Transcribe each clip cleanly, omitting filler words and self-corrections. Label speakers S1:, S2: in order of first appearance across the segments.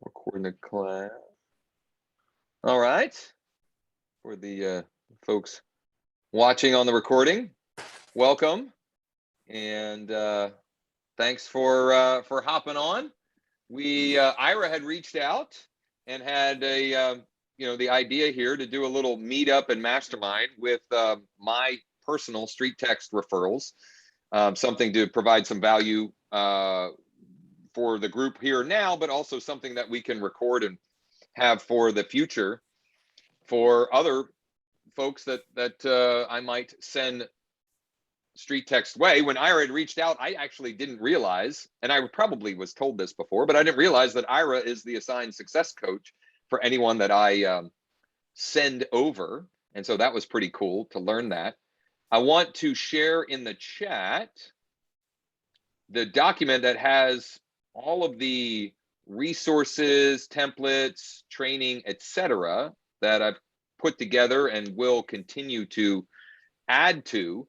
S1: Recording the class. All right. For the folks watching on the recording, welcome. And thanks for hopping on. Ira had reached out and had a, the idea here to do a little meetup and mastermind with my personal StreetText referrals, something to provide some value for the group here now, but also something that we can record and have for the future for other folks that I might send StreetText way. When Ira had reached out, I actually didn't realize, and I probably was told this before, but I didn't realize that Ira is the assigned success coach for anyone that I send over. And so that was pretty cool to learn that. I want to share in the chat the document that has all of the resources, templates, training, etc., that I've put together and will continue to add to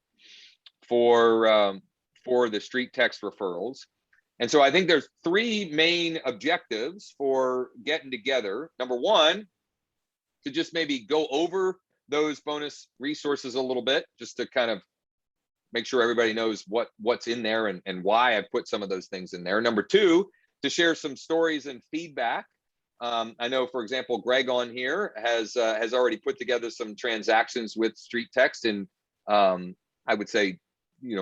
S1: for the StreetText referrals. And so I think there's three main objectives for getting together. Number one, to just maybe go over those bonus resources a little bit, just to kind of make sure everybody knows what's in there and why I've put some of those things in there. Number two, to share some stories and feedback. I know, for example, Greg on here has already put together some transactions with StreetText, and I would say,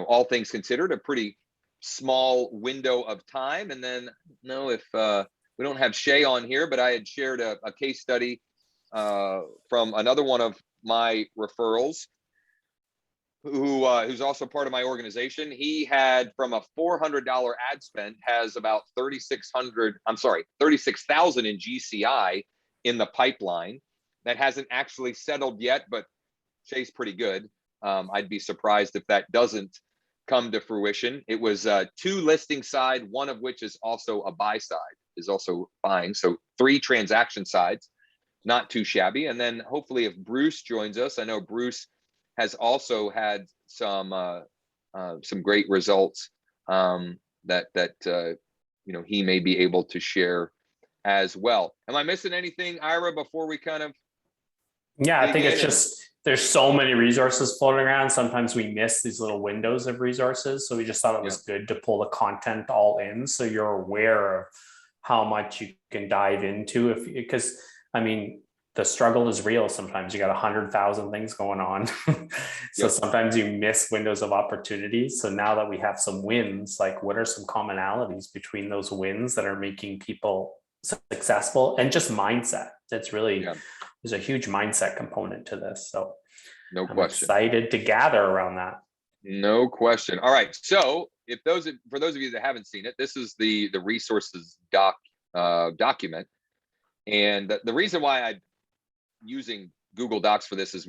S1: all things considered, a pretty small window of time. And then, if we don't have Shay on here, but I had shared a case study from another one of my referrals, who's also part of my organization. He had, from a $400 ad spend, has about 36,000 in GCI in the pipeline. That hasn't actually settled yet, but Shay's pretty good. I'd be surprised if that doesn't come to fruition. It was two listing side, one of which is also a buy side, is also buying. So 3 transaction sides, not too shabby. And then hopefully if Bruce joins us, I know Bruce has also had some great results that he may be able to share as well. Am I missing anything, Ira, before we kind of?
S2: Yeah, I think it's just, there's so many resources floating around. Sometimes we miss these little windows of resources. So we just thought it was good to pull the content all in, so you're aware of how much you can dive into. Because I mean, the struggle is real. Sometimes you got 100,000 things going on. So sometimes you miss windows of opportunities. So now that we have some wins, like what are some commonalities between those wins that are making people successful, and just mindset? That's really, there's a huge mindset component to this. So
S1: no
S2: I'm
S1: question.
S2: excited to gather around that.
S1: No question. All right. So for those of you that haven't seen it, this is the resources document. And the reason why I'm using Google Docs for this is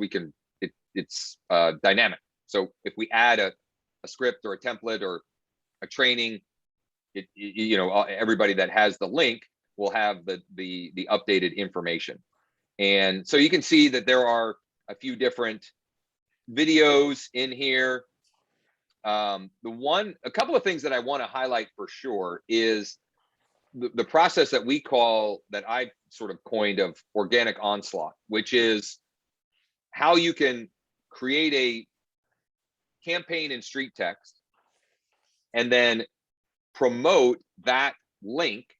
S1: it's dynamic. So if we add a script or a template or a training, everybody that has the link will have the updated information. And so you can see that there are a few different videos in here. A couple of things that I want to highlight for sure is the process that I sort of coined of organic onslaught, which is how you can create a campaign in StreetText and then promote that link,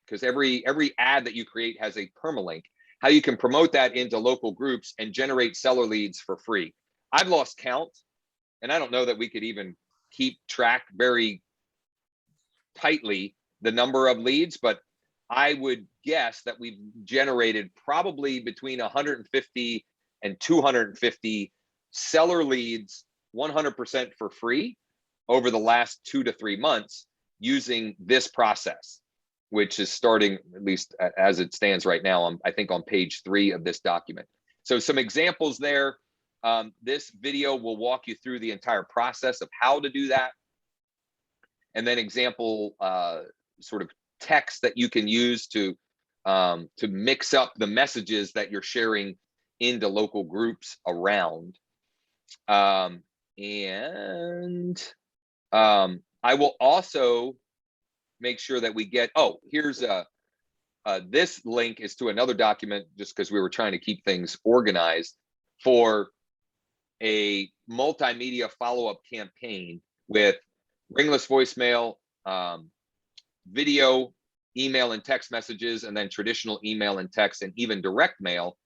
S1: because every ad that you create has a permalink, how you can promote that into local groups and generate seller leads for free. I've lost count, and I don't know that we could even keep track very tightly the number of leads, but I would guess that we've generated probably between 150 and 250 seller leads 100% for free over the last 2 to 3 months using this process, which is starting, at least as it stands right now, I think on page 3 of this document. So some examples there. This video will walk you through the entire process of how to do that. And then example sort of text that you can use to mix up the messages that you're sharing into local groups around. I will also make sure that we get, here's this link is to another document just because we were trying to keep things organized for a multimedia follow-up campaign with ringless voicemail, video, email and text messages, and then traditional email and text, and even direct mail.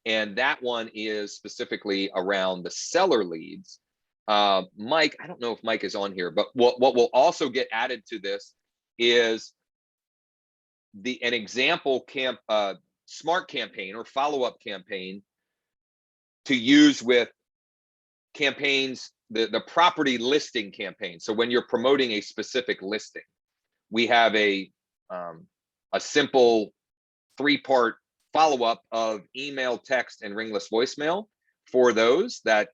S1: And that one is specifically around the seller leads. Mike, I don't know if Mike is on here, but what will also get added to this is an example smart campaign or follow-up campaign to use with campaigns, the property listing campaign. So when you're promoting a specific listing, we have a simple 3-part follow-up of email, text, and ringless voicemail for those that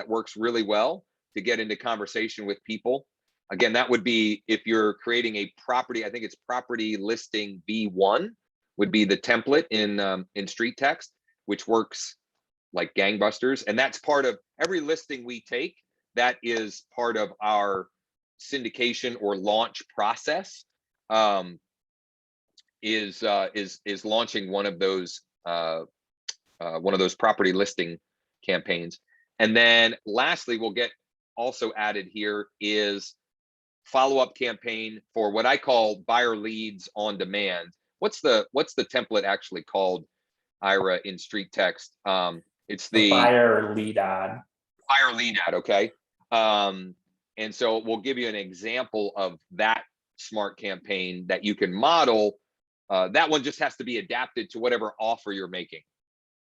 S1: works really well to get into conversation with people. Again, that would be if you're creating a property, I think it's property listing V1 would be the template in StreetText, which works like gangbusters. And that's part of every listing we take. That is part of our syndication or launch process. Is launching one of those property listing campaigns. And then lastly, we'll get also added here is follow-up campaign for what I call buyer leads on demand. What's the template actually called, Ira, in StreetText? It's the
S2: buyer lead ad.
S1: Buyer lead ad, okay. And so we'll give you an example of that smart campaign that you can model. That one just has to be adapted to whatever offer you're making,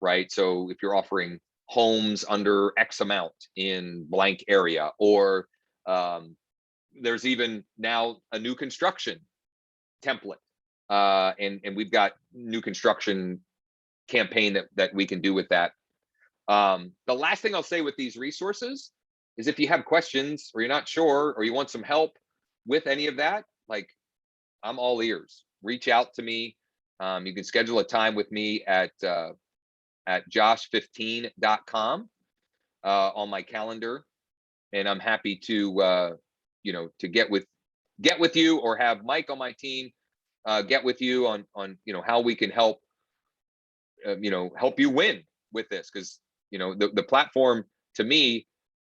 S1: right? So if you're offering homes under X amount in blank area, or there's even now a new construction template, and we've got new construction campaign that we can do with that. The last thing I'll say with these resources is if you have questions or you're not sure or you want some help with any of that, like, I'm all ears. Reach out to me. You can schedule a time with me at josh.schoenly.com on my calendar, and I'm happy to to get with you, or have Mike on my team get with you on how we can help help you win with this, because the platform to me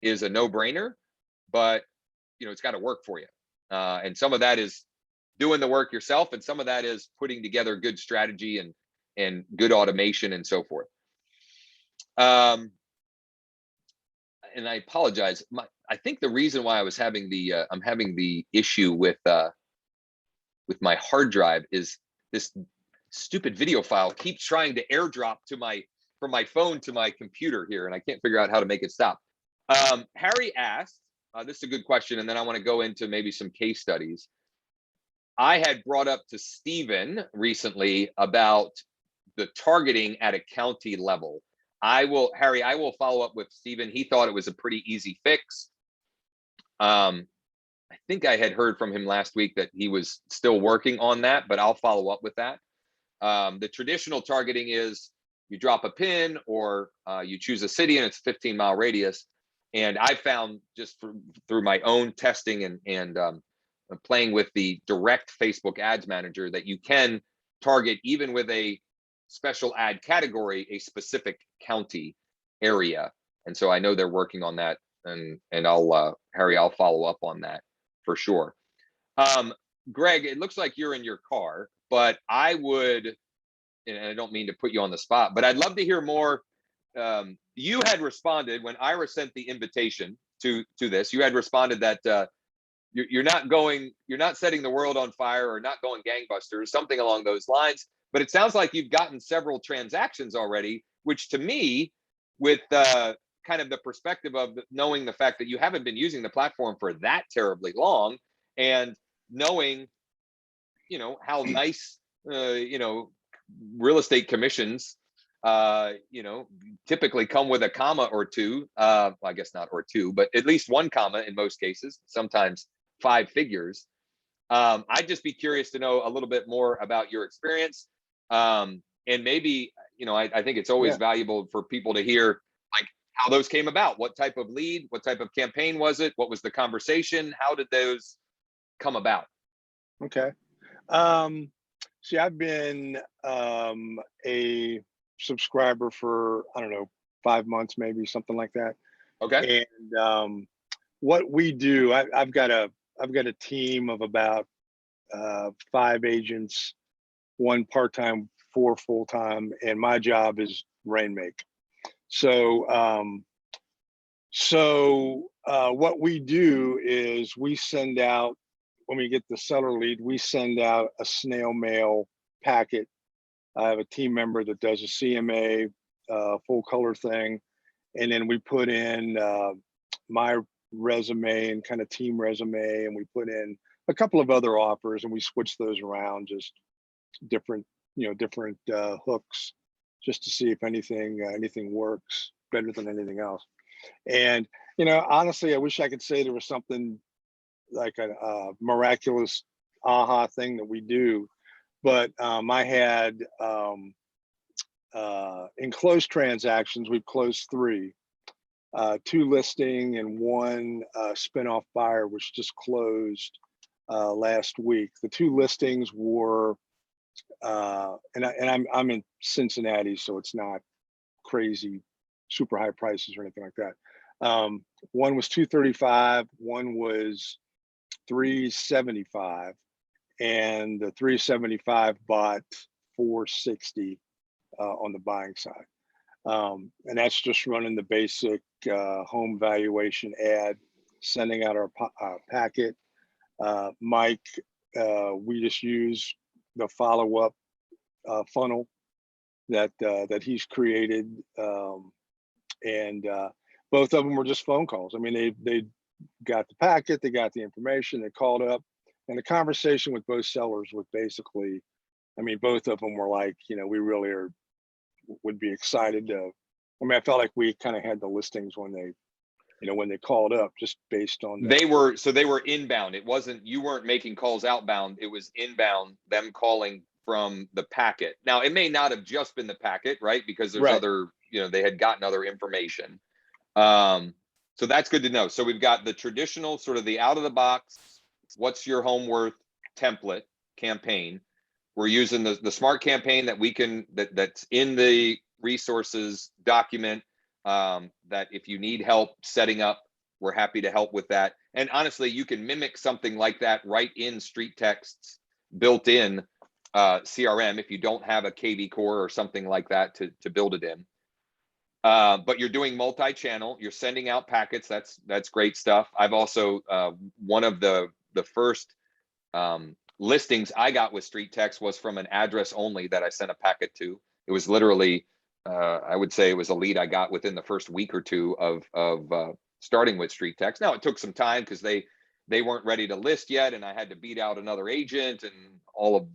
S1: is a no-brainer, but it's got to work for you, and some of that is doing the work yourself, and some of that is putting together good strategy and good automation and so forth. And I apologize. I think the reason why I was having I'm having the issue with my hard drive is this stupid video file keeps trying to airdrop from my phone to my computer here, and I can't figure out how to make it stop. Harry asked, this is a good question, and then I want to go into maybe some case studies. I had brought up to Stephen recently about the targeting at a county level. Harry, I will follow up with Stephen. He thought it was a pretty easy fix. I think I had heard from him last week that he was still working on that, but I'll follow up with that. The traditional targeting is you drop a pin, or you choose a city and it's a 15-mile radius. And I found just through my own testing and playing with the direct Facebook ads manager that you can target, even with a special ad category, a specific county area. And so I know they're working on that, and Harry, I'll follow up on that for sure. Greg, it looks like you're in your car, but I would, and I don't mean to put you on the spot, but I'd love to hear more. You had responded when Ira sent the invitation to this. You had responded that you're not setting the world on fire or not going gangbusters, something along those lines. But it sounds like you've gotten several transactions already, which to me, with kind of the perspective of knowing the fact that you haven't been using the platform for that terribly long, and knowing, how nice, real estate commissions, typically come with a comma or two. I guess not or two, but at least one comma in most cases, sometimes 5 figures. I'd just be curious to know a little bit more about your experience. And maybe, I think it's always valuable for people to hear like how those came about. What type of lead, what type of campaign was it? What was the conversation? How did those come about?
S3: Okay. See, I've been a subscriber for, I don't know, 5 months, maybe something like that.
S1: Okay.
S3: And what we do, I've got a team of about 5 agents, 1 part-time, 4 full-time, and my job is rainmake. So what we do is we send out, when we get the seller lead, we send out a snail mail packet. I have a team member that does a CMA full color thing, and then we put in my resume and kind of team resume, and we put in a couple of other offers, and we switch those around, just different hooks, just to see if anything works better than anything else. And honestly, I wish I could say there was something like a miraculous aha thing that we do, but I had in closed transactions, we've closed 3, 2 listing and 1 spinoff buyer, which just closed last week. The 2 listings were, and I'm in Cincinnati, so it's not crazy, super high prices or anything like that. One was 235, one was 375, and the 375 bought 460 on the buying side. And that's just running the basic home valuation ad, sending out our packet. Mike, we just use the follow-up funnel that he's created, and both of them were just phone calls. I mean, they got the packet, they got the information, they called up, and the conversation with both sellers was basically, I mean, both of them were like, we really would be excited to. I mean, I felt like we kind of had the listings when they called up, just based on
S1: they were inbound. It wasn't, you weren't making calls outbound. It was inbound, them calling from the packet. Now, it may not have just been the packet, right? Because there's other, they had gotten other information. So that's good to know. So we've got the traditional, sort of the out of the box, what's your home worth template campaign. We're using the smart campaign that we can, that's in the resources document, that if you need help setting up, we're happy to help with that. And honestly, you can mimic something like that right in StreetText's built-in CRM if you don't have a KV core or something like that to build it in. But you're doing multi-channel, you're sending out packets. That's great stuff. I've also, one of the first listings I got with StreetText was from an address only that I sent a packet to. It was literally, I would say it was a lead I got within the first week or 2 of starting with StreetText. Now, it took some time because they weren't ready to list yet, and I had to beat out another agent and all of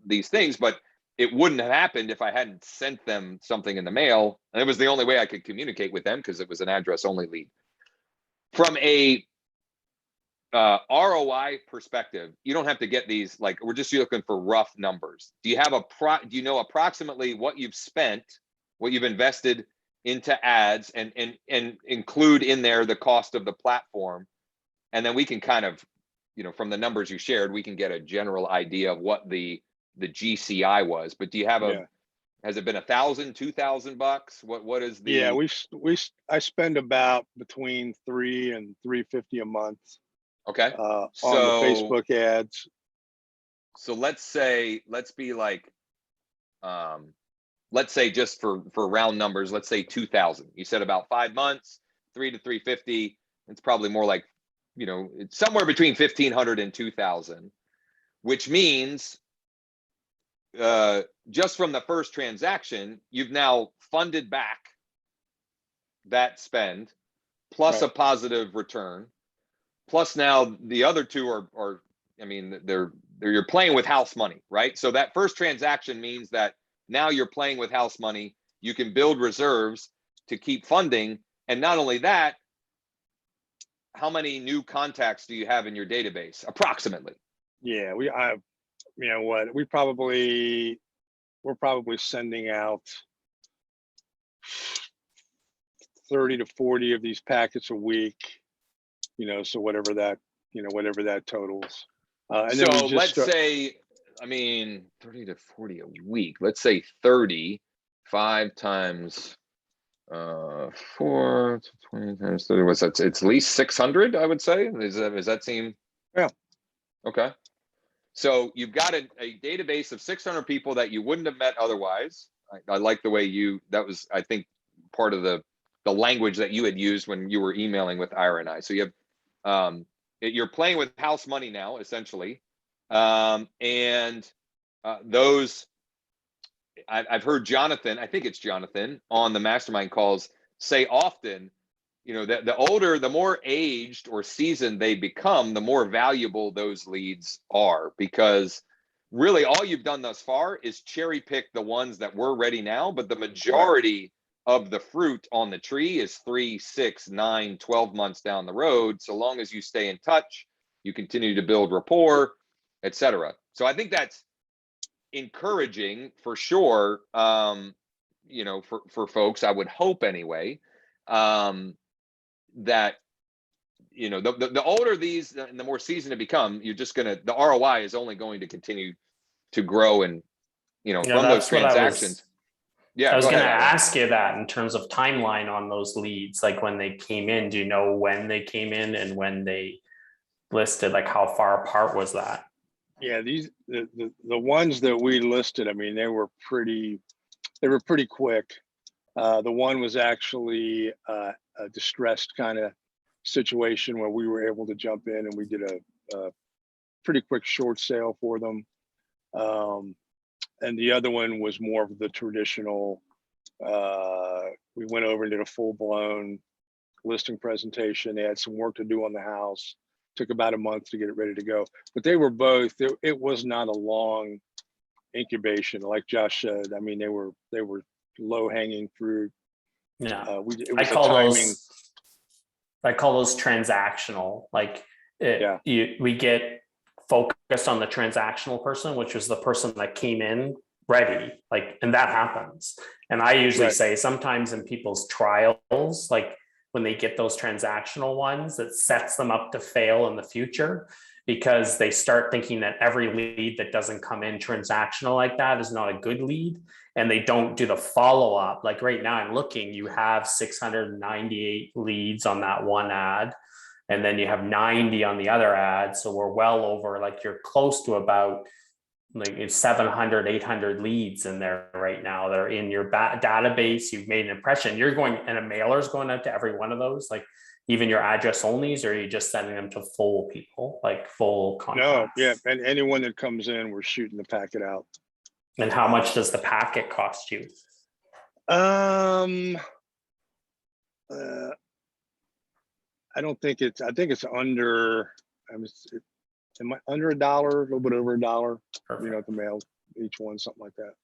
S1: these things, but it wouldn't have happened if I hadn't sent them something in the mail. And it was the only way I could communicate with them because it was an address only lead. From a ROI perspective, you don't have to get these, like, we're just looking for rough numbers. Do you have do you know approximately what you've spent, what you've invested into ads, and include in there the cost of the platform? And then we can kind of, from the numbers you shared, we can get a general idea of what the GCI was. But do you have has it been $1,000, $2,000? What is the?
S3: Yeah, I spend about between $300 and $350 a month.
S1: Okay.
S3: On the Facebook ads.
S1: So let's be like, let's say, just for round numbers, let's say 2,000. You said about 5 months, 3 to 350. It's probably more like, it's somewhere between 1,500 and 2,000, which means just from the first transaction, you've now funded back that spend, plus a positive return, plus now the other 2 are I mean, you're playing with house money, right? So that first transaction means that now you're playing with house money. You can build reserves to keep funding, and not only that, how many new contacts do you have in your database approximately?
S3: Yeah, we're probably sending out 30 to 40 of these packets a week, so whatever that totals. And
S1: so let's say I mean, 30 to 40 a week. Let's say 30, 5 times 4, 20 times 30. What's that? It's at least 600, I would say. Does that seem?
S3: Yeah.
S1: Okay. So you've got a database of 600 people that you wouldn't have met otherwise. I like the way that was, I think, part of the language that you had used when you were emailing with Ira and I. So you have, you're playing with house money now, essentially. And those, I've heard Jonathan, I think it's Jonathan, on the Mastermind calls say often, that the more aged or seasoned they become, the more valuable those leads are, because really all you've done thus far is cherry pick the ones that were ready now, but the majority of the fruit on the tree is 3, 6, 9, 12 months down the road. So long as you stay in touch, you continue to build rapport, etc. So I think that's encouraging for sure. For folks, I would hope anyway, that the older these and the more seasoned it become, the ROI is only going to continue to grow, and from those transactions.
S2: I was going to ask you that in terms of timeline on those leads, like when they came in. Do you know when they came in and when they listed? Like how far apart was that?
S3: Yeah, the ones that we listed, I mean, they were pretty quick. The one was actually a distressed kind of situation where we were able to jump in and we did a pretty quick short sale for them. And the other one was more of the traditional, we went over and did a full-blown listing presentation. They had some work to do on the house. Took about a month to get it ready to go. But they were both, it was not a long incubation. Like Josh said, I mean, they were low-hanging fruit.
S2: Yeah, I call those transactional. Like we get focused on the transactional person, which was the person that came in ready, and that happens. And I usually say sometimes in people's trials, like when they get those transactional ones, that sets them up to fail in the future, because they start thinking that every lead that doesn't come in transactional like that is not a good lead, and they don't do the follow-up. Like right now I'm looking, you have 698 leads on that one ad, and then you have 90 on the other ad. So we're well over, you're close to about it's 700, 800 leads in there right now that are in your database. You've made an impression. You're going, and a mailer is going out to every one of those, even your address onlys, or are you just sending them to full people, full contacts?
S3: No, yeah, and anyone that comes in, we're shooting the packet out.
S2: And how much does the packet cost you?
S3: I don't think I think it's under, under $1, a little bit over $1, at the mail, each one, something like that.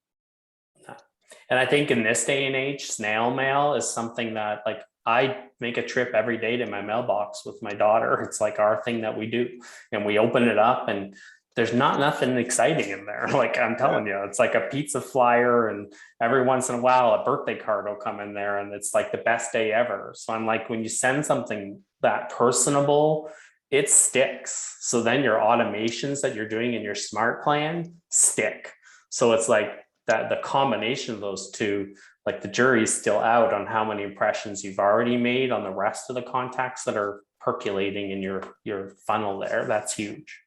S2: And I think in this day and age, snail mail is something that I make a trip every day to my mailbox with my daughter. It's our thing that we do, and we open it up and there's nothing exciting in there. I'm telling you, it's like a pizza flyer, and every once in a while a birthday card will come in there, and it's the best day ever. So I'm when you send something that personable, it sticks. So then your automations that you're doing in your smart plan stick. So it's that the combination of those two, the jury's still out on how many impressions you've already made on the rest of the contacts that are percolating in your funnel there. That's huge.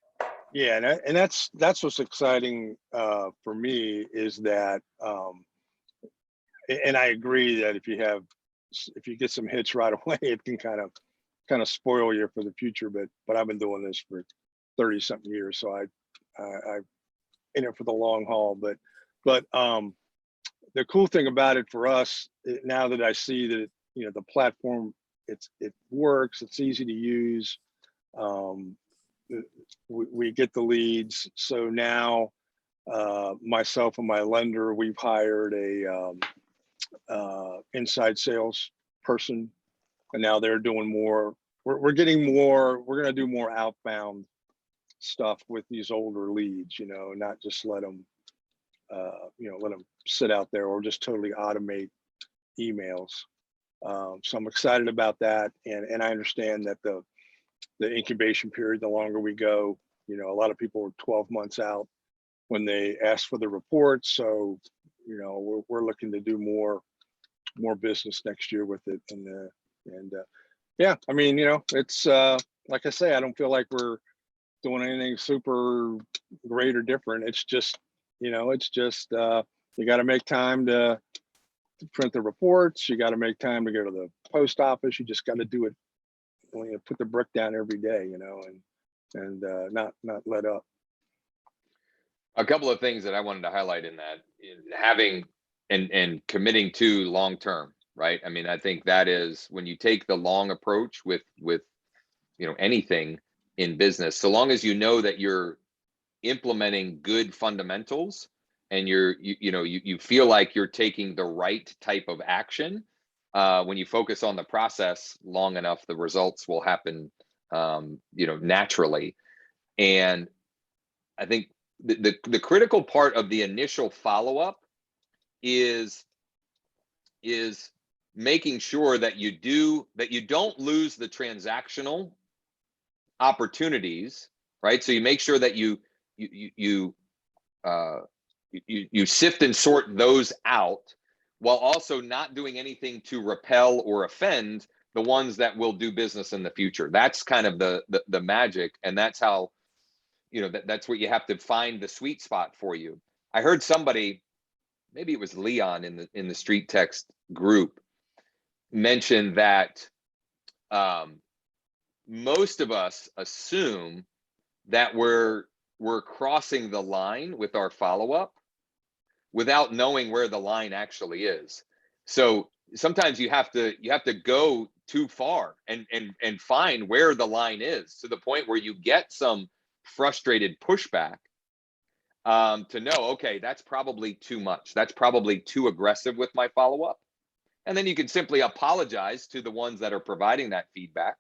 S3: Yeah, and that's what's exciting for me, is that, and I agree that if you get some hits right away, it can kind of spoil you for the future. But I've been doing this for 30 something years, so I in it for the long haul. But the cool thing about it for us, now that I see that the platform, it works, it's easy to use. We get the leads. So now myself and my lender, we've hired a inside sales person, and now they're doing more. We're getting more. We're going to do more outbound stuff with these older leads, not just let them sit out there, or just totally automate emails. So I'm excited about that, and I understand that the incubation period, the longer we go, a lot of people are 12 months out. when they ask for the reports. So, you know, we're looking to do more business next year with it. And yeah, I mean, you know, it's like I say, I don't feel like we're doing anything super great or different. It's just, you know, it's just you got to make time to print the reports. You got to make time to go to the post office. You just got to do it. You know, put the brick down every day, you know, and not let up.
S1: A couple of things that I wanted to highlight in that, having and committing to long term, right? I mean, I think that is when you take the long approach with you know, anything in business, so long as you know that you're implementing good fundamentals and you feel like you're taking the right type of action, when you focus on the process long enough, the results will happen, you know, naturally. And I think the critical part of the initial follow-up is making sure that you don't lose the transactional opportunities, right? So you make sure that you sift and sort those out, while also not doing anything to repel or offend the ones that will do business in the future. That's kind of the magic, and that's how, you know, that's what you have to find the sweet spot for you. I heard somebody, maybe it was Leon in the StreetText group, mention that most of us assume that we're crossing the line with our follow-up without knowing where the line actually is. So sometimes you have to go too far and find where the line is, to the point where you get some frustrated pushback, to know, okay, that's probably too much. That's probably too aggressive with my follow-up. And then you can simply apologize to the ones that are providing that feedback.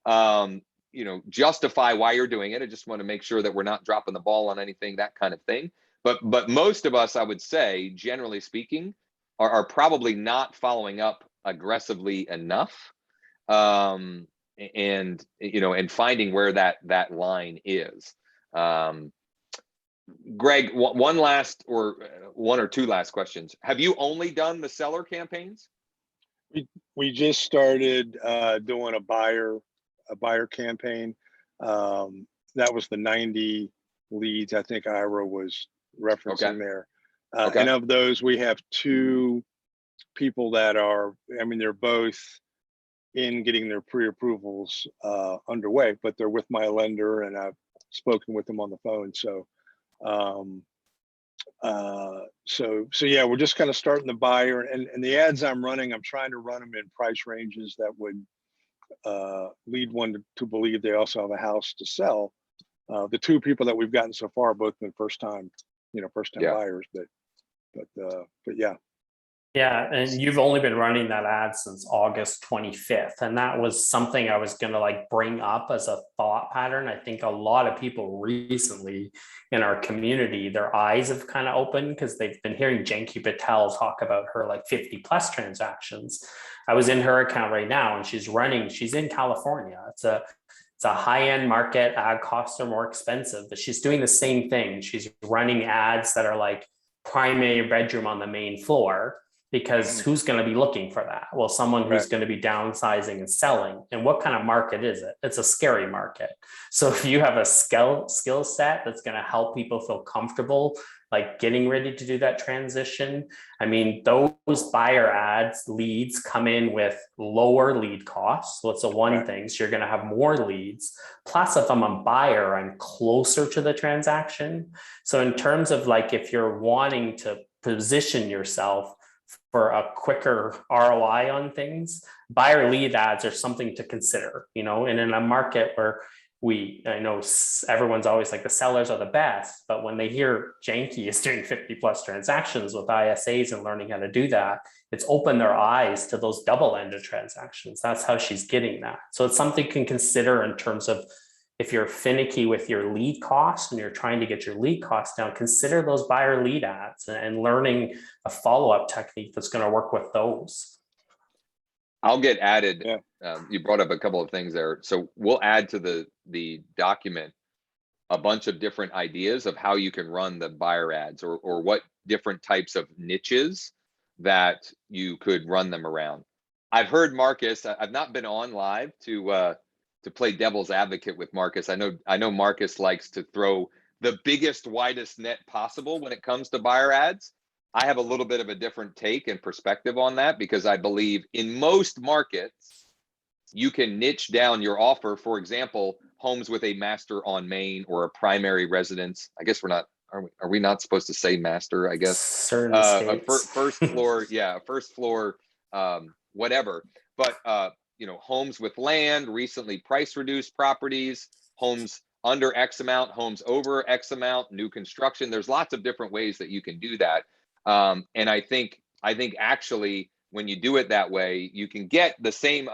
S1: You know, justify why you're doing it. I just want to make sure that we're not dropping the ball on anything, that kind of thing. But most of us, I would say, generally speaking, are probably not following up aggressively enough, and you know, and finding where that line is. Greg, one or two last questions. Have you only done the seller campaigns?
S3: We just started doing a buyer campaign. That was the 90 leads I think Ira was referencing there. And of those, we have 2 people that are, I mean, they're both in getting their pre-approvals underway, but they're with my lender, and I've spoken with them on the phone. So so yeah, we're just kind of starting the buyer, and the ads I'm running, I'm trying to run them in price ranges that would lead one to believe they also have a house to sell. The 2 people that we've gotten so far both been first time buyers, but yeah.
S2: Yeah, and you've only been running that ad since August 25th. And that was something I was going to like bring up as a thought pattern. I think a lot of people recently in our community, their eyes have kind of opened because they've been hearing Janky Patel talk about her like 50 plus transactions. I was in her account right now, and she's in California. It's a high-end market. Ad costs are more expensive, but she's doing the same thing. She's running ads that are like primary bedroom on the main floor, because who's going to be looking for that? Well, someone who's going to be downsizing and selling. And what kind of market is it? It's a scary market. So if you have a skill set that's going to help people feel comfortable, like getting ready to do that transition, I mean, those buyer ads leads come in with lower lead costs. So it's a one thing. So you're going to have more leads. Plus, if I'm a buyer, I'm closer to the transaction. So in terms of like, if you're wanting to position yourself for a quicker ROI on things, buyer lead ads are something to consider, you know. And in a market where I know everyone's always like the sellers are the best, but when they hear Janky is doing 50 plus transactions with ISAs and learning how to do that, it's opened their eyes to those double-ended transactions. That's how she's getting that. So it's something you can consider in terms of, if you're finicky with your lead costs and you're trying to get your lead costs down, consider those buyer lead ads and learning a follow-up technique that's going to work with those.
S1: I'll get added. You brought up a couple of things there. So we'll add to the document a bunch of different ideas of how you can run the buyer ads, or what different types of niches that you could run them around. I've heard Marcus, I've not been on live to play devil's advocate with Marcus. I know Marcus likes to throw the biggest, widest net possible when it comes to buyer ads. I have a little bit of a different take and perspective on that, because I believe in most markets, you can niche down your offer. For example, homes with a master on main or a primary residence. I guess are we not supposed to say master, I guess?
S2: Certain states.
S1: First floor, yeah, first floor, whatever. But, homes with land, recently price reduced properties, homes under X amount, homes over X amount, new construction. There's lots of different ways that you can do that. And I think actually, when you do it that way, you can get the same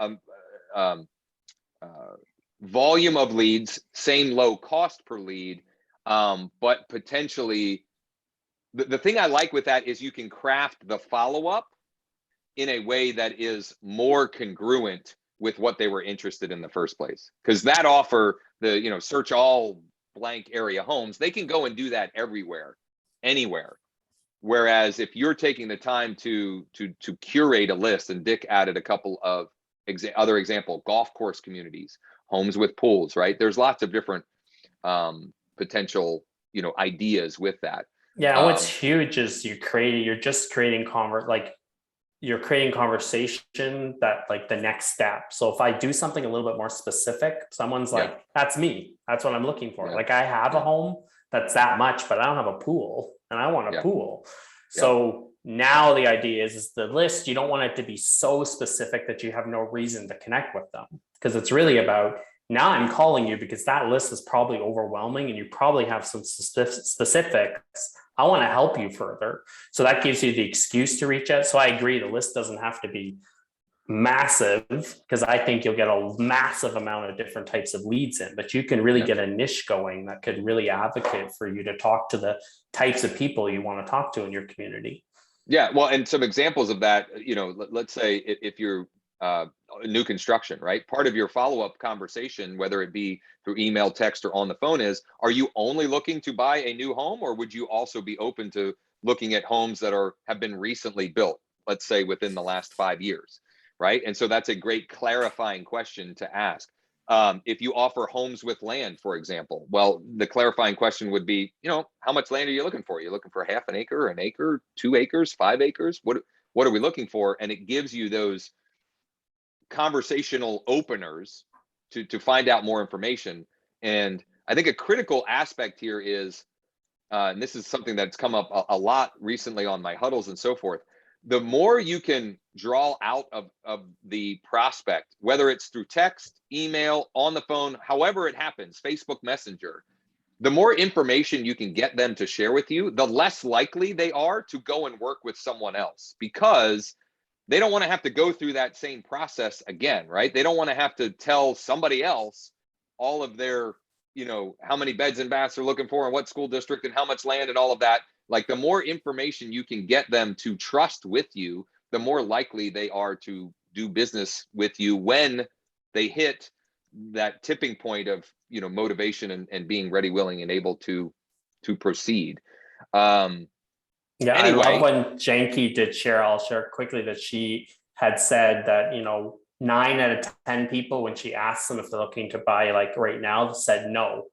S1: volume of leads, same low cost per lead, but potentially the thing I like with that is you can craft the follow-up in a way that is more congruent with what they were interested in the first place. Because that offer, the search all blank area homes, they can go and do that everywhere, anywhere. Whereas if you're taking the time to curate a list, and Dick added a couple of other example, golf course communities, homes with pools, right? There's lots of different potential ideas with that.
S2: Yeah, what's huge is you're creating conversation that, like, the next step. So if I do something a little bit more specific, someone's like, that's me, that's what I'm looking for. Like, I have a home that's that much, but I don't have a pool, and I want a pool. So now the idea is the list, you don't want it to be so specific that you have no reason to connect with them, because it's really about, now I'm calling you because that list is probably overwhelming and you probably have some specifics. I want to help you further. So that gives you the excuse to reach out. So I agree, the list doesn't have to be massive, because I think you'll get a massive amount of different types of leads in, but you can really get a niche going that could really advocate for you to talk to the types of people you want to talk to in your community.
S1: Yeah, well, and some examples of that, let's say if you're new construction, right? Part of your follow-up conversation, whether it be through email, text, or on the phone, is, are you only looking to buy a new home, or would you also be open to looking at homes that have been recently built, let's say within the last 5 years, right? And so that's a great clarifying question to ask. If you offer homes with land, for example, well, the clarifying question would be, how much land are you looking for? Are you looking for half an acre, 2 acres, 5 acres? What are we looking for? And it gives you those conversational openers to find out more information. And I think a critical aspect here is, and this is something that's come up a lot recently on my huddles and so forth, the more you can draw out of the prospect, whether it's through text, email, on the phone, however it happens, Facebook Messenger, the more information you can get them to share with you, the less likely they are to go and work with someone else, because they don't want to have to go through that same process again, right? They don't want to have to tell somebody else all of their, how many beds and baths they're looking for and what school district and how much land and all of that. Like, the more information you can get them to trust with you, the more likely they are to do business with you when they hit that tipping point of, motivation and being ready, willing, and able to proceed.
S2: Yeah,
S1: anyway.
S2: I love when Janky did share, I'll share quickly, that she had said that, 9 out of 10 people, when she asked them if they're looking to buy, like, right now, said no.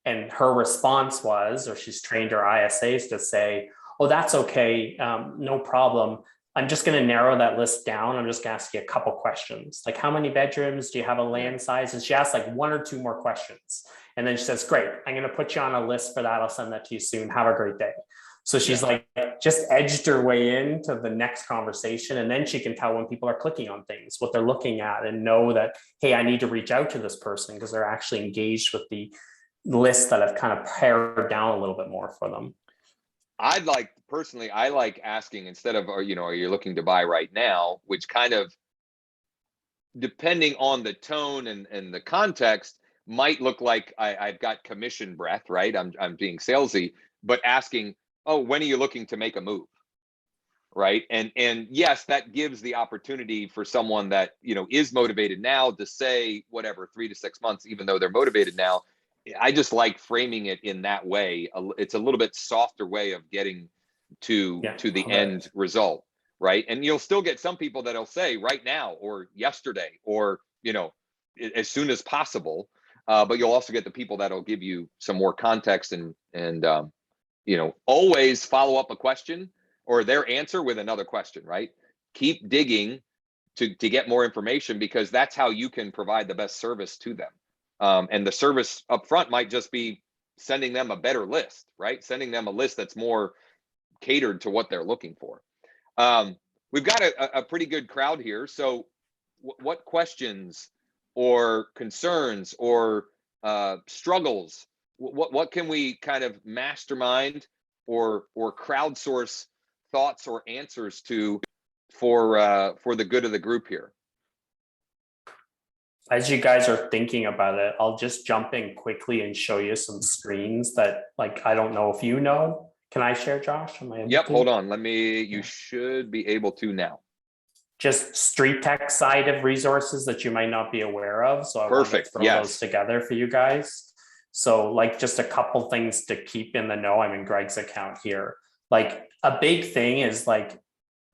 S2: And her response was, or she's trained her ISAs to say, oh, that's okay, no problem. I'm just going to narrow that list down. I'm just going to ask you a couple questions. Like, how many bedrooms? Do you have a land size? And she asked like 1 or 2 more questions. And then she says, great, I'm going to put you on a list for that. I'll send that to you soon. Have a great day. So she's like, just edged her way into the next conversation. And then she can tell when people are clicking on things, what they're looking at, and know that, hey, I need to reach out to this person because they're actually engaged with the list that I've kind of pared down a little bit more for them.
S1: I like asking, instead of, are you looking to buy right now, which kind of, depending on the tone and the context, might look like I've got commission breath, right? I'm being salesy, but asking, oh, when are you looking to make a move? Right. And yes, that gives the opportunity for someone that, is motivated now to say whatever, 3 to 6 months, even though they're motivated now. I just like framing it in that way. It's a little bit softer way of getting to the end result, right? And you'll still get some people that'll say right now or yesterday or, you know, as soon as possible. But you'll also get the people that'll give you some more context and you know, always follow up a question or their answer with another question, right? Keep digging to get more information, because that's how you can provide the best service to them. And the service up front might just be sending them a better list, right? Sending them a list that's more catered to what they're looking for. We've got a pretty good crowd here. So what questions or concerns or struggles, what can we kind of mastermind or crowdsource thoughts or answers to for the good of the group here?
S2: As you guys are thinking about it, I'll just jump in quickly and show you some screens that, like, I don't know if you know. Can I share, Josh? Am I able
S1: Yep,
S2: to?
S1: hold on. You should be able to now.
S2: Just StreetText side of resources that you might not be aware of. So I want to throw those together for you guys. So, like, just a couple things to keep in the know. I'm in Greg's account here. Like, a big thing is, like,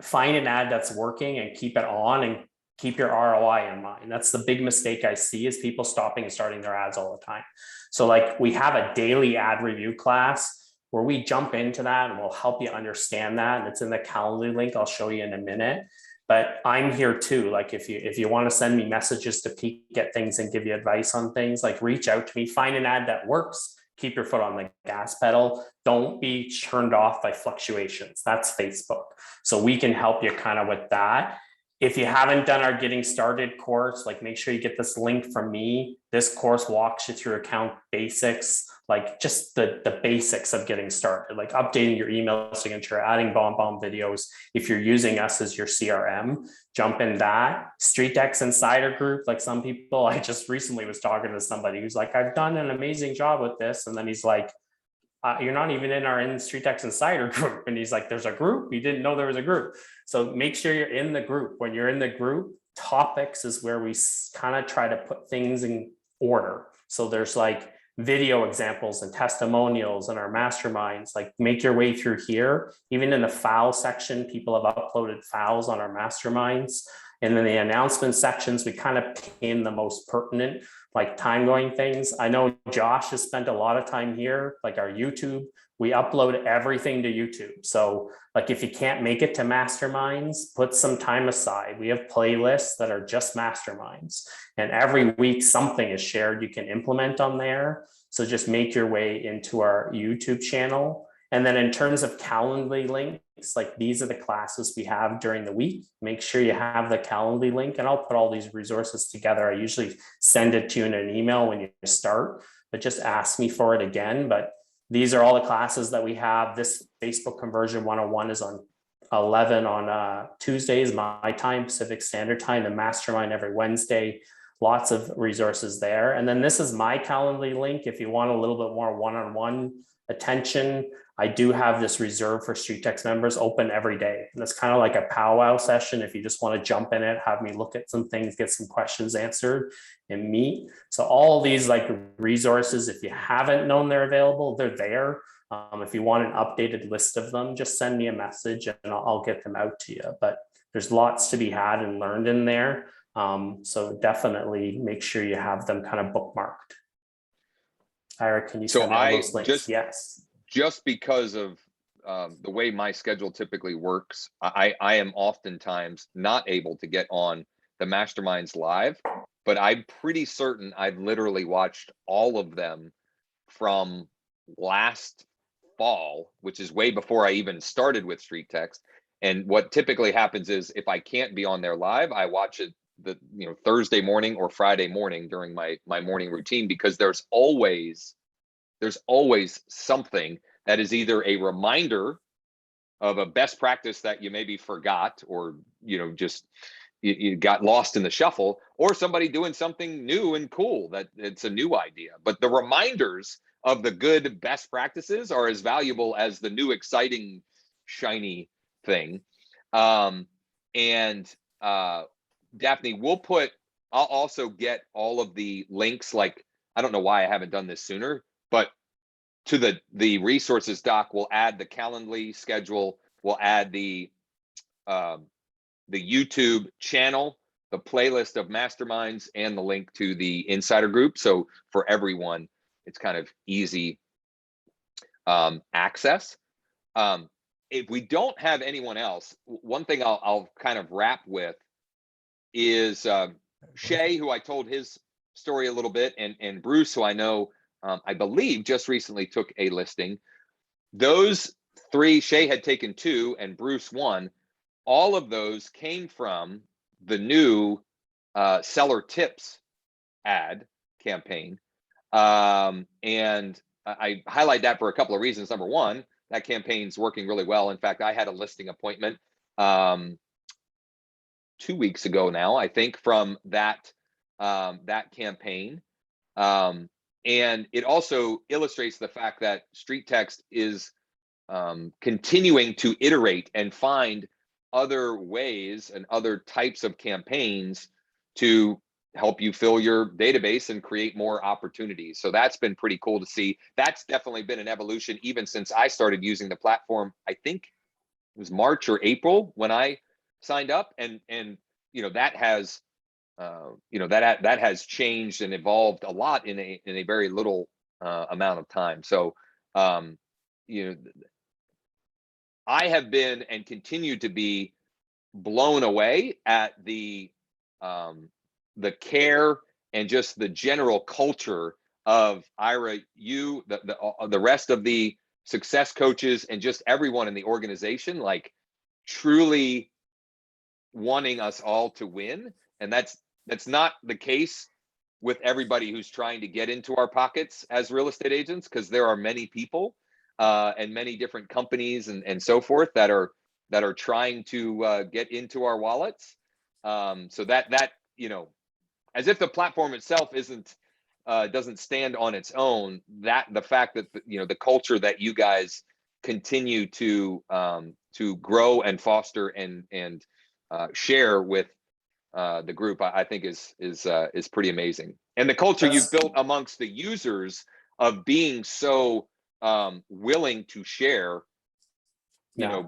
S2: find an ad that's working and keep it on and keep your ROI in mind. That's the big mistake I see, is people stopping and starting their ads all the time. So, like, we have a daily ad review class where we jump into that and we'll help you understand that. And it's in the Calendly link. I'll show you in a minute. But I'm here too. Like, if you want to send me messages to peek at things and give you advice on things, like, reach out to me, find an ad that works, keep your foot on the gas pedal. Don't be turned off by fluctuations. That's Facebook. So we can help you kind of with that. If you haven't done our Getting Started course, like, make sure you get this link from me. This course walks you through account basics, like just the basics of getting started, like updating your email signature, adding bomb videos. If you're using us as your CRM, jump in that. StreetText Insider Group, like, some people, I just recently was talking to somebody who's like, I've done an amazing job with this. And then he's like, you're not even in our StreetText Insider Group. And he's like, there's a group? You didn't know there was a group. So make sure you're in the group. When you're in the group, topics is where we kind of try to put things in order. So there's, like, video examples and testimonials in our masterminds. Like, make your way through here. Even in the file section, people have uploaded files on our masterminds. And then the announcement sections, we kind of pin the most pertinent, like, time going things. I know Josh has spent a lot of time here, like our YouTube. We upload everything to YouTube. So, like, if you can't make it to masterminds, put some time aside. We have playlists that are just masterminds. And every week something is shared you can implement on there. So just make your way into our YouTube channel. And then in terms of Calendly links, like, these are the classes we have during the week. Make sure you have the Calendly link, and I'll put all these resources together. I usually send it to you in an email when you start, but just ask me for it again. But these are all the classes that we have. This Facebook Conversion 101 is on 11 on Tuesdays, my time, Pacific Standard Time. The Mastermind every Wednesday. Lots of resources there. And then this is my Calendly link. If you want a little bit more one-on-one attention, I do have this reserved for StreetText members, open every day. And it's kind of like a powwow session. If you just want to jump in it, have me look at some things, get some questions answered, and meet. So all these, like, resources, if you haven't known they're available, they're there. If you want an updated list of them, just send me a message and I'll get them out to you. But there's lots to be had and learned in there. So definitely make sure you have them kind of bookmarked. Ira, can you send me all those links? Yes.
S1: Just because of the way my schedule typically works, I am oftentimes not able to get on the masterminds live, but I'm pretty certain I've literally watched all of them from last fall, which is way before I even started with StreetText. And what typically happens is, if I can't be on there live, I watch it Thursday morning or Friday morning during my morning routine, because there's always something that is either a reminder of a best practice that you maybe forgot, or just you got lost in the shuffle, or somebody doing something new and cool that it's a new idea. But the reminders of the good best practices are as valuable as the new exciting shiny thing. Daphne, I'll also get all of the links, like I don't know why I haven't done this sooner, but to the resources doc, we'll add the Calendly schedule. We'll add the YouTube channel, the playlist of masterminds, and the link to the insider group. So for everyone, it's kind of easy access. If we don't have anyone else, one thing I'll kind of wrap with is Shay, who I told his story a little bit, and Bruce, who I know, I believe just recently took a listing. Those three, Shay had taken 2 and Bruce 1. All of those came from the new seller tips ad campaign. And I highlight that for a couple of reasons. Number one, that campaign's working really well. In fact, I had a listing appointment 2 weeks ago now, I think, from that campaign. And it also illustrates the fact that StreetText is continuing to iterate and find other ways and other types of campaigns to help you fill your database and create more opportunities. So that's been pretty cool to see. That's definitely been an evolution even since I started using the platform. I think it was March or April when I signed up, and that has that has changed and evolved a lot in a very little amount of time. So I have been and continue to be blown away at the care and just the general culture of Ira, you, the rest of the success coaches, and just everyone in the organization, like truly wanting us all to win. And that's not the case with everybody who's trying to get into our pockets as real estate agents, because there are many people and many different companies and so forth that are trying to get into our wallets. So that as if the platform itself doesn't stand on its own, that the fact that the culture that you guys continue to grow and foster and share with the group, I think is pretty amazing. And the culture you've built amongst the users of being so willing to share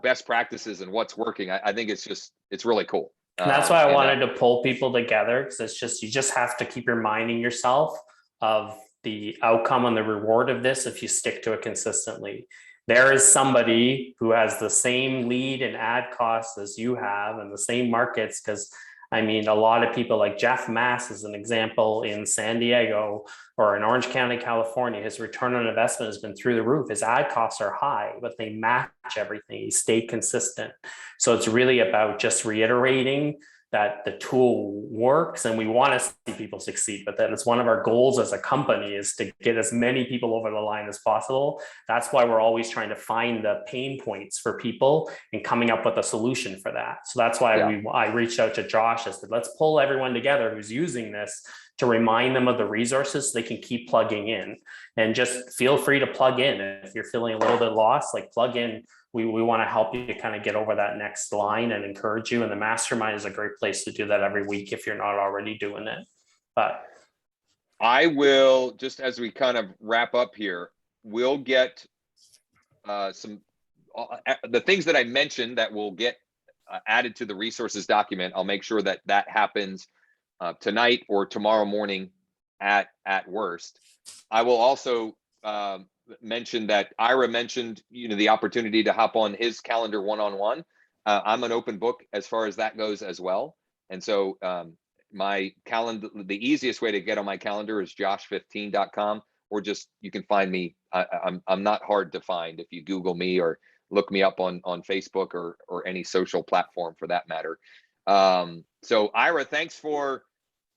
S1: best practices and what's working, I think it's really cool.
S2: And that's why I wanted to pull people together, because it's just, you just have to keep reminding yourself of the outcome and the reward of this if you stick to it consistently. There is somebody who has the same lead and ad costs as you have and the same markets, because I mean, a lot of people like Jeff Mass is an example in San Diego or in Orange County, California. His return on investment has been through the roof. His ad costs are high, but they match everything. He stayed consistent. So it's really about just reiterating that the tool works, and we want to see people succeed, but that it's one of our goals as a company is to get as many people over the line as possible. That's why we're always trying to find the pain points for people and coming up with a solution for that. So that's why I reached out to Josh. I said, let's pull everyone together who's using this to remind them of the resources so they can keep plugging in, and just feel free to plug in. If you're feeling a little bit lost, like plug in. We want to help you kind of get over that next line and encourage you. And the Mastermind is a great place to do that every week if you're not already doing it. But
S1: I will, just as we kind of wrap up here, we'll get the things that I mentioned that will get added to the resources document. I'll make sure that happens tonight or tomorrow morning at worst. I will also mention that Ira mentioned the opportunity to hop on his calendar one-on-one. I'm an open book as far as that goes as well, and so my calendar, the easiest way to get on my calendar is josh15.com, or just you can find me. I'm not hard to find if you Google me or look me up on Facebook or any social platform for that matter. So Ira, thanks for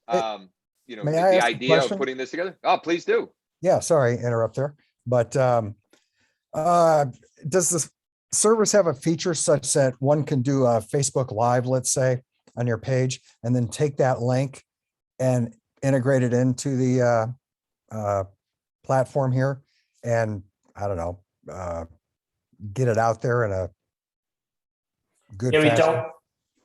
S1: the idea of putting this together. Oh, please do.
S4: Yeah, sorry, interrupt there. But does the service have a feature such that one can do a Facebook Live, let's say, on your page, and then take that link and integrate it into the platform here, and I don't know, get it out there in a good fashion?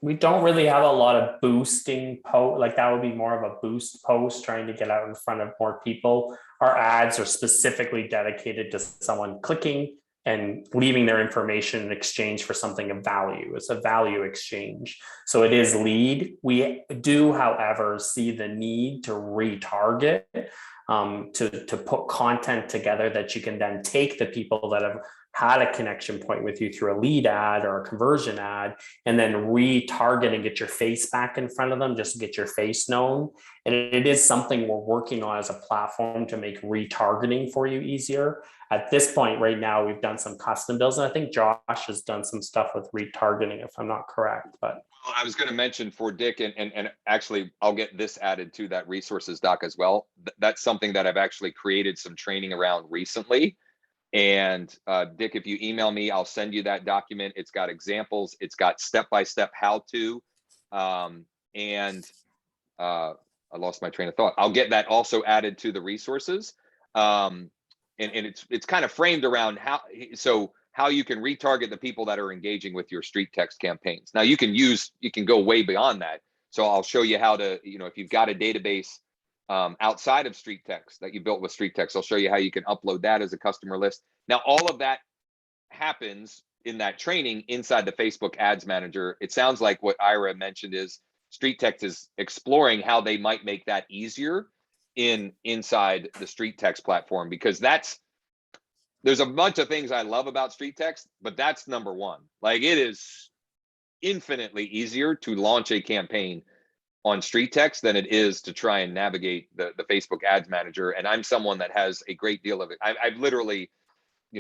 S2: We don't really have a lot of boosting post, like that would be more of a boost post trying to get out in front of more people. Our ads are specifically dedicated to someone clicking and leaving their information in exchange for something of value. It's a value exchange. So it is lead. We do, however, see the need to retarget, to put content together that you can then take the people that have had a connection point with you through a lead ad or a conversion ad, and then retarget and get your face back in front of them, just to get your face known. And it is something we're working on as a platform to make retargeting for you easier. At this point right now, we've done some custom builds, and I think Josh has done some stuff with retargeting, if I'm not correct. But
S1: well, I was going to mention for Dick, and actually I'll get this added to that resources doc as well. That's something that I've actually created some training around recently. And Dick, if you email me, I'll send you that document. It's got examples. It's got step-by-step how-to. And I lost my train of thought. I'll get that also added to the resources. And it's kind of framed around how you can retarget the people that are engaging with your StreetText campaigns. Now you can go way beyond that. So I'll show you how to, if you've got a database outside of StreetText that you built with StreetText, I'll show you how you can upload that as a customer list. Now, all of that happens in that training inside the Facebook Ads Manager. It sounds like what Ira mentioned is StreetText is exploring how they might make that easier inside the StreetText platform, because there's a bunch of things I love about StreetText, but that's number one. Like, it is infinitely easier to launch a campaign on StreetText than it is to try and navigate the Facebook Ads Manager. And I'm someone that has a great deal of it. I've literally,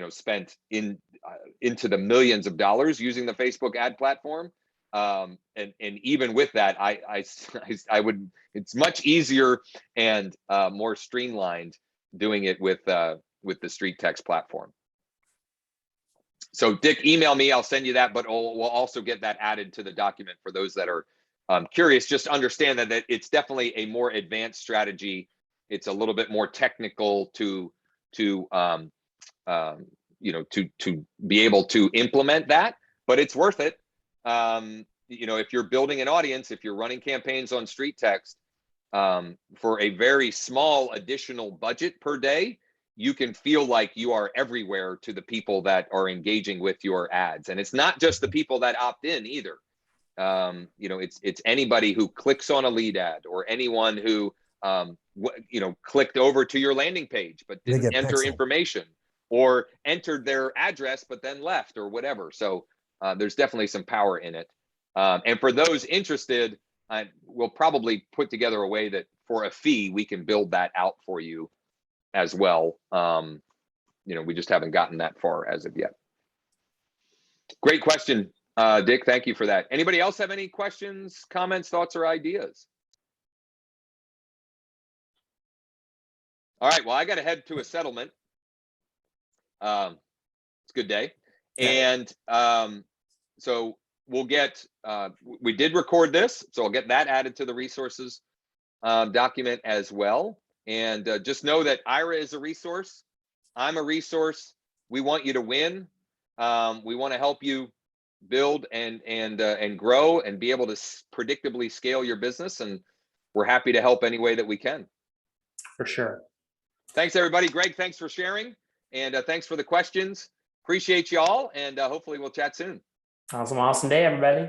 S1: spent into the millions of dollars using the Facebook ad platform. And even with that, I would, it's much easier and more streamlined doing it with the StreetText platform. So Dick, email me, I'll send you that, but we'll also get that added to the document for those that are curious. Just understand that it's definitely a more advanced strategy. It's a little bit more technical to be able to implement that, but it's worth it. If you're building an audience, if you're running campaigns on StreetText, for a very small additional budget per day, you can feel like you are everywhere to the people that are engaging with your ads. And it's not just the people that opt in either. It's anybody who clicks on a lead ad, or anyone who clicked over to your landing page but didn't enter information, or entered their address but then left, or whatever. So there's definitely some power in it. And for those interested, we'll probably put together a way that for a fee we can build that out for you as well. We just haven't gotten that far as of yet. Great question, Dick. Thank you for that. Anybody else have any questions, comments, thoughts, or ideas? All right. Well, I got to head to a settlement. It's a good day. Yeah. And so we'll get, we did record this, so I'll get that added to the resources document as well. And just know that Ira is a resource. I'm a resource. We want you to win. We want to help you build and grow and be able to predictably scale your business. And we're happy to help any way that we can.
S2: For sure.
S1: Thanks, everybody. Greg, thanks for sharing. And thanks for the questions. Appreciate y'all. And hopefully we'll chat soon.
S2: Awesome day, everybody.